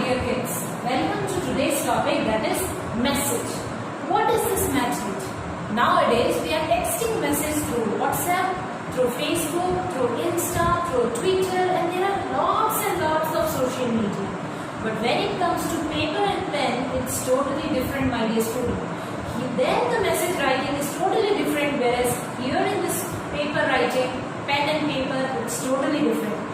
dear kids, welcome to today's topic, that is message. What is this message? Nowadays we are texting message through WhatsApp, through Facebook, through Insta, through Twitter, and there are lots and lots of social media. But when it comes to paper and pen, it's totally different, my dear student. Then the message writing is totally different, whereas here in this paper writing, pen and paper, it's totally different.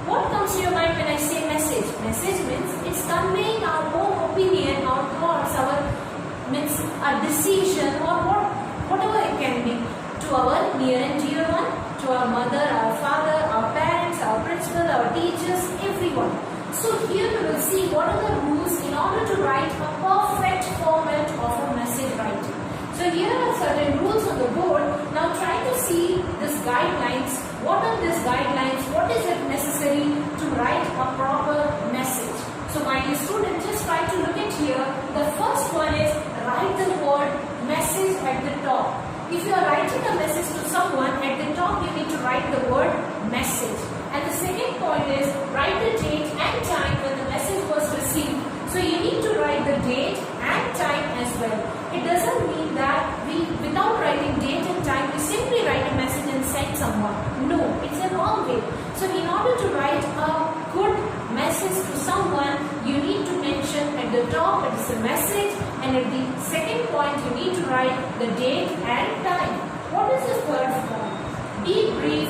What comes to your mind when I say message? Message means it's conveying our own opinion, our thoughts, our decision, or whatever it can be to our near and dear one, to our mother, our father, our parents, our principal, our teachers, everyone. So here we will see what are the rules in order to write a perfect format of a message writing. So here are certain rules on the board. Now try to see these guidelines. What are these guidelines? What is it necessary to write a proper message? So my dear student, just try to look at here. The first one is write the word message at the top. If you are writing a message to someone, at the top you need to write the word message. And the second point is write the date and time when the message was received. So you need to write the date and time as well. It doesn't mean that without writing date and time, we simply write a message and send someone. No, it's a wrong way. So in order to write a good message to someone, you need to mention at the top it is a message, and at the second point you need to write the date and time. What is the third point? Be brief.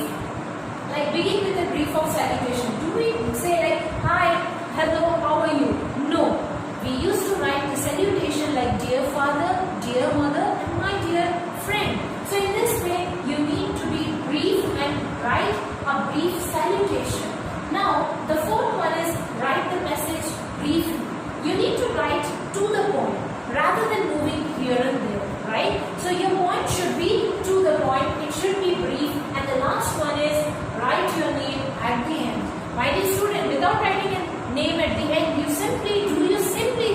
Like begin with a brief of salutation. Do we say like hi, hello, how are you? No. We used to write the salutation like dear father, dear mother, and my dear friend. So in this way you need to be brief and write a brief salutation. Now the fourth one is write the message briefly. You need to write to the point rather than moving here and there, right? So your point should be to the point, it should be brief, and the last one is write your name at the end. My dear student, without writing a name at the end, you simply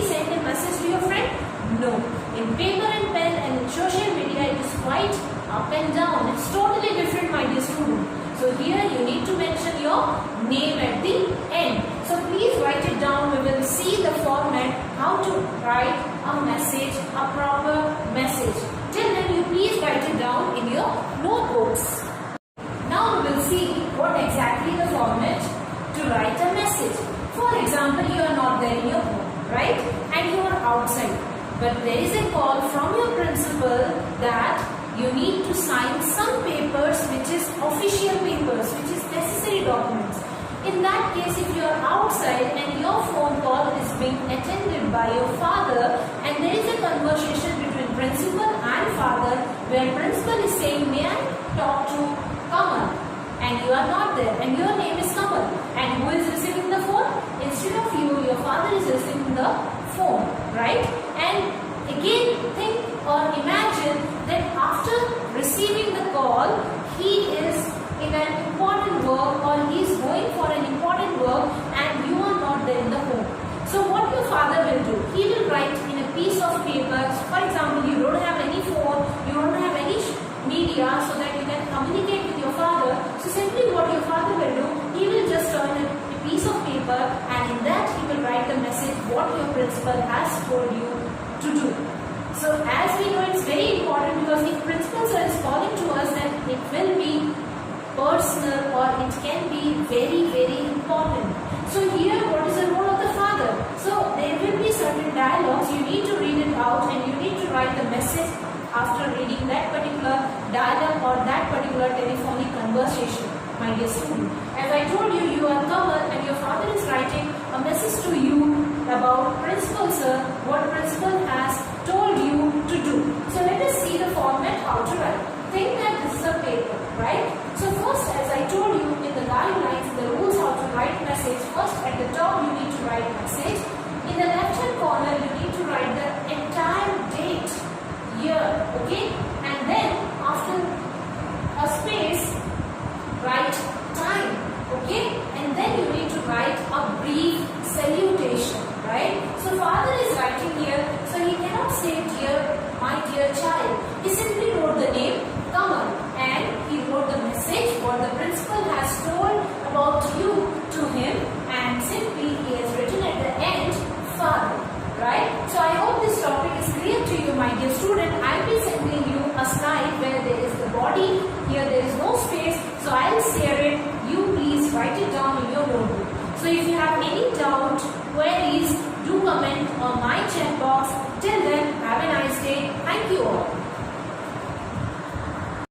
send a message to your friend? No. In paper and pen and in social media, it is quite up and down. It's totally different, my dear student. So here you need to mention your name at the end. So please write it down. We will see the format, how to write a message, a proper message. Till then, you please write it down in your notebooks. Now we will see what exactly the format to write a message. For example, you are not there in your home, right? And you are outside. But there is a call from your principal that you need to sign some papers which is official papers, which is necessary documents. In that case, if you are outside and your phone call is being attended by your father and there is a conversation between principal and father where principal is saying, may I talk to Kamal? And you are not there and your name is Kamal. And who is receiving the phone? Instead of you, your father is receiving the phone, right? And again, think or imagine that after receiving the call, he is in an important work or he is going for an important work and you are not there in the home. So what your father will do? He will write in a piece of paper. For example, you don't have any phone, you don't have any media so that you can communicate with your father. So simply what your father will do, he will just turn a piece of paper and in that he will write the message what your principal has told you to do. So as we know, it's very important because if principal sir is calling to us, then it will be personal or it can be very, very important. So here what is the role of the father? So there will be certain dialogues, you need to read it out and you need to write the message after reading that particular dialogue or that particular telephonic conversation, my dear student. As I told you, you are Kamal and your father is writing a message to you about principal sir, what principal has told you to do. So let us see the format how to write. Think that this is a paper, right? So first, as I told you in the guidelines, the rules how to write message. First, at the top you need to write message. In the left hand corner you need to write the entire date, year, okay? And then after a space, write time, okay? And then you need to write a brief salutation, right? So father is writing here, so he cannot say dear, my dear child. He simply wrote the name Kamal and he wrote the message what the principal has told about you to him, and simply he has written at the end So if you have any doubt, queries, do comment on my chat box. Till then, have a nice day. Thank you all.